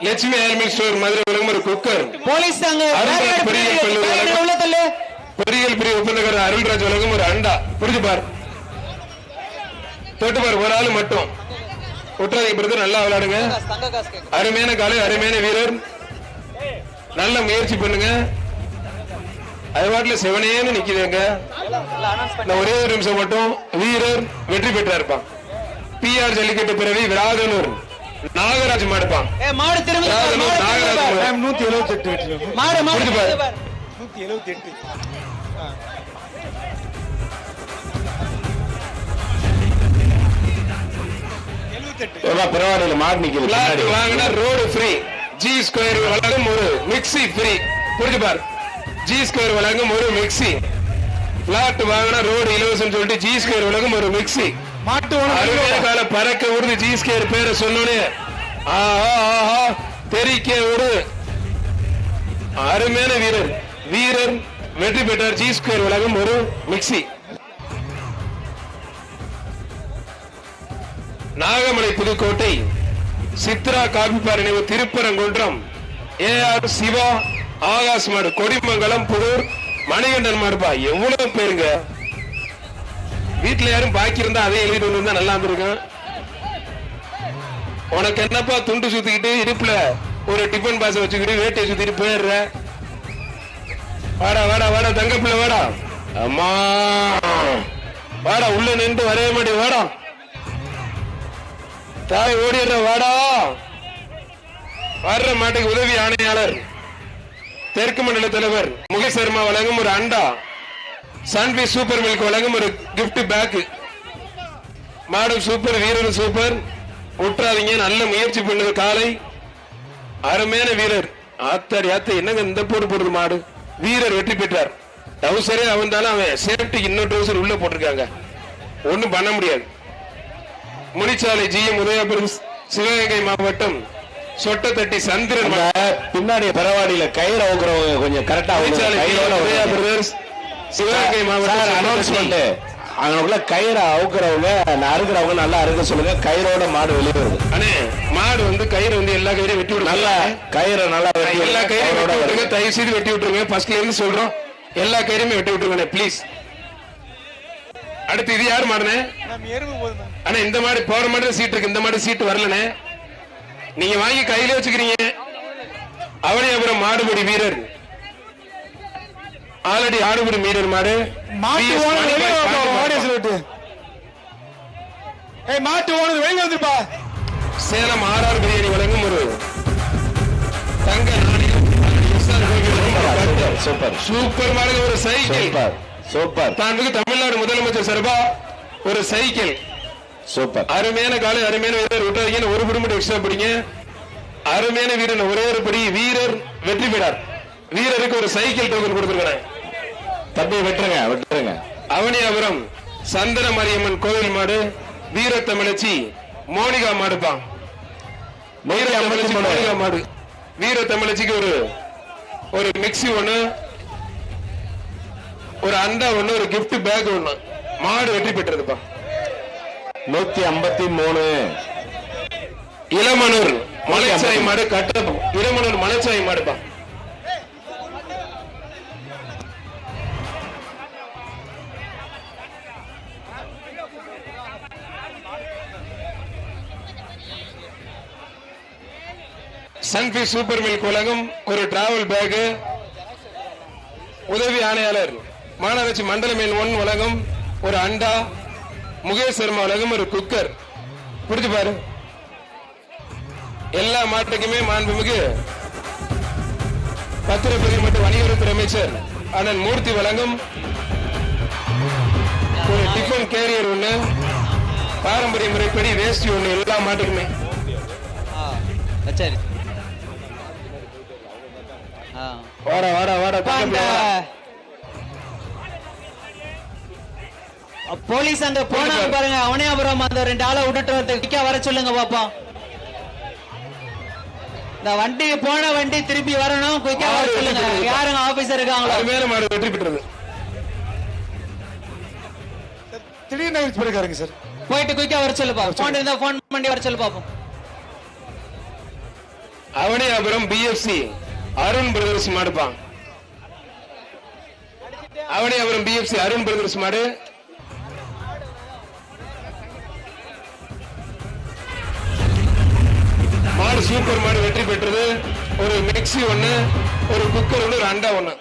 Lakshmi army store Madurai வழங்கும் ஒரு cooker. Police தாங்க பொறியியல் பிரிவு ஒப்பந்தக்காரர் அருள்ராஜ் வழங்கும் ஒரு அண்டா. புரிஞ்சு பார், தொட்டு பார், ஒரு ஆளு மட்டும் ஒற்றாதீங்க பிரதர், நல்லா விளையாடுங்க. அருமையான காலை, அருமையான வீரர், நல்ல முயற்சி பண்ணுங்க. அது வாட்டில செவனேன்னு நிக்குதுங்க. ஒரே ஒரு நிமிஷம் மட்டும். வீரர் வெற்றி பெற்றாருப்பான். PR ஜல்லிக்கட்டு பிறவி விராதனூர் நாகராஜ் மாடுப்பான். மாடு திரும்ப நாகராஜ் 178 மாடு மாடு 178 பரவாயில்ல. மாடு நிக்குது. வாங்கினா ரோடு ஃப்ரீ. ஜி ஸ்கொயர் வழங்கும் ஒரு மிக்சி ஃப்ரீ. புரிஞ்சு பார், ஜி ஸ்கொயர் வழங்கும் ஒரு மிக்சி. பிளாட் வாங்கினா ரோடு இலவசம் சொல்லிட்டு ஜி ஸ்கொயர் வழங்கும் ஒரு மிக்சி. கால பறக்க விடுது. ஜி ஸ்கொயர் பேரை சொன்னோன்னே தெரிக்க விடு. அருமையான வீரர், வீரர் வெற்றி பெற்றார். ஜி ஸ்கொயர் வழங்கும் ஒரு மிக்சி. நாகமலை புதுக்கோட்டை சித்ரா காப்பிப்பார் நினைவு திருப்பரங்குன்றம் AR சிவா ஆகாஷ் மாடு. கொடிமங்கலம் புதூர் மணிகண்டன் மாடுப்பா. எவ்வளவு பேருங்க. வீட்டுல யாரும் பாக்கி இருந்தா அதே எழுதிட்டு வந்திருந்தா நல்லா இருந்திருக்கும். உனக்கு என்னப்பா துண்டு சுத்திக்கிட்டு இடுப்புல ஒரு டிஃபன் பாக்ஸ் வச்சுக்கிட்டு வேட்டையை சுத்திட்டு போயிடுற. வாடா வாடா வாடா தங்க பிள்ளை வாடா. அம்மா வாடா, உள்ள நின்று வரைய மாட்டே. வாடா தாய் ஓடிடுற. வாடா. வர்ற மாட்டுக்கு உதவி ஆணையாளர் தெற்கு மண்டல தலைவர் முகேஷ் சர்மா வழங்கும் ஒரு அண்டா. சன்வி சூப்பர் மில்க் வழங்கும் ஒரு கிஃப்ட் பேக். மாடும் சூப்பர், வீரரும் சூப்பர். விட்டுறாதீங்க, நல்ல முயற்சி பண்ணுது காலை. அருமையான வீரர். ஆத்தாடி ஆத்த என்னங்க இந்த போடு போடுது மாடு. வீரர் வெற்றி பெற்றார். டவுசரே அவந்தாலும் அவன் சேஃப்டிக்கு இன்னொரு டவுசர் உள்ள போட்டிருக்காங்க, ஒண்ணும் பண்ண முடியாது. முனிச்சாலை GM உதயபுரம் சிவகங்கை மாவட்டம் சொட்டத்தட்டி சந்திரன் பின்னாடி பரவாயில்ல. கயிறு அவுக்குறவங்க கொஞ்சம் கரெக்டா சிவகங்கை மாவட்டம் அனௌன்ஸ்மெண்ட். அவங்களுக்குள்ள கயிறு அவுக்குறவங்க அறுக்கிறவங்க நல்லா அறுக்க சொல்லுங்க. கயிறோட மாடு வெளியே வருது. அண்ணே மாடு வந்து கயிறு வந்து எல்லா கயிறையும் வெட்டி விடுங்க. நல்லா கயிறை நல்லா எல்லா கயிறையும் தயவு செய்து வெட்டி விட்டுருங்க. ஃபர்ஸ்ட்ல இருந்து சொல்றோம், எல்லா கயிறையுமே வெட்டி விட்டுருங்க ப்ளீஸ். அடுத்து இது யாரு மாடுனே? ஆனா இந்த மாடு போற மாடு சீட் இருக்கு, இந்த மாடு சீட் வரலனே. நீங்க வாங்கி கையில வச்சுக்கிறீங்க. அவனே அப்புறம் மாடுபடி வீரர் ஆல்ரெடி ஆடுபடி வீரர் மாடு. மாட்டு வெளியே வந்துப்பா. சேலம் RR பிரியாணி வழங்கும் ஒரு தங்க சூப்பர் சூப்பர் மாடு. ஒரு சைக்கிள் சூப்பர். தாண்டுக்கு தமிழ்நாடு முதலமைச்சர் சார்பா ஒரு சைக்கிள். சூப்பர். அருமையான காலை, அருமையான வீரர். விட்டாதீங்க, ஒரு படி மட்டும் எக்ஸ்ட்ரா பிடிங்க. அருமையான வீரர், ஒரே ஒரு படி. வீரர் வெற்றி பெறார். வீரருக்கு ஒரு சைக்கிள் டோக்கன் கொடுத்துருக்கேன். தம்பி வெட்டுருங்க வெட்டுருங்க. அவனியாபுரம் சந்தன மாரியம்மன் கோவில் மாடு. வீர தமிழச்சி மோனிகா மாடுப்பான். மோனிகா மாடு. வீர தமிழச்சிக்கு ஒரு மிக்சி ஒண்ணு, ஒரு அண்டா ஒண்ணு, ஒரு கிஃப்ட் பேக் ஒண்ணு. மாடு வெற்றி பெற்றதுப்பா. 153. இளமனூர் மலைச்சாய் மாடு கட்டப்பம். இளமனூர் மலைச்சாய் மாடுப்பா. சன்ஃபி சூப்பர் மில்க் வழங்கும் ஒரு டிராவல் பேக். உதவி ஆணையாளர் மாநகராட்சி மண்டல மேல் 1 வழங்கும் ஒரு அண்டா. முகேஷ் சர்மா வழங்கும் ஒரு குக்கர். புரிஞ்சு பாரு. எல்லா மாட்டுக்குமே மாண்புமிகு பத்திரப்பதிவு மற்றும் வணிகத்துறை அமைச்சர் அண்ணன் மூர்த்தி வழங்கும் ஒரு டிஃபன் கேரியர் ஒண்ணு. பாரம்பரிய முறைப்படி வேஷ்டி ஒண்ணு. எல்லா மாட்டுக்குமே வாடா வாடா வாடா. போலீஸ் அங்க போனாங்க பாருங்க. அவனே அப்புறம் அந்த 2 ஆளை விட்டுட்டு வர சொல்லுங்க பாப்போம். இந்த வண்டி போன வண்டி திருப்பி வரணும். குயிக்கா வர சொல்லுங்க. யாருங்க ஆபீசர் இருக்காங்களோ? மேல மாடு வெற்றி பெற்றது. திடீர்னு போயிருக்காருங்க சார். போயிட்டு குயிக்கா வர சொல்லுப்பா. போன் இருந்தா போன் பண்ணி வர சொல்லு பாப்போம். அவனியாபுரம் பிஎஃப்சி அருண் பிரதர்ஸ் மாடுப்பான். அவனியாபுரம் பிஎஃப்சி அருண் பிரதர்ஸ் மாடு. மாடு சூப்பர் மாடு வெற்றி பெற்றது. ஒரு மிக்சி ஒண்ணு, ஒரு குக்கர் ஒண்ணு, ஒரு அண்டா ஒண்ணு.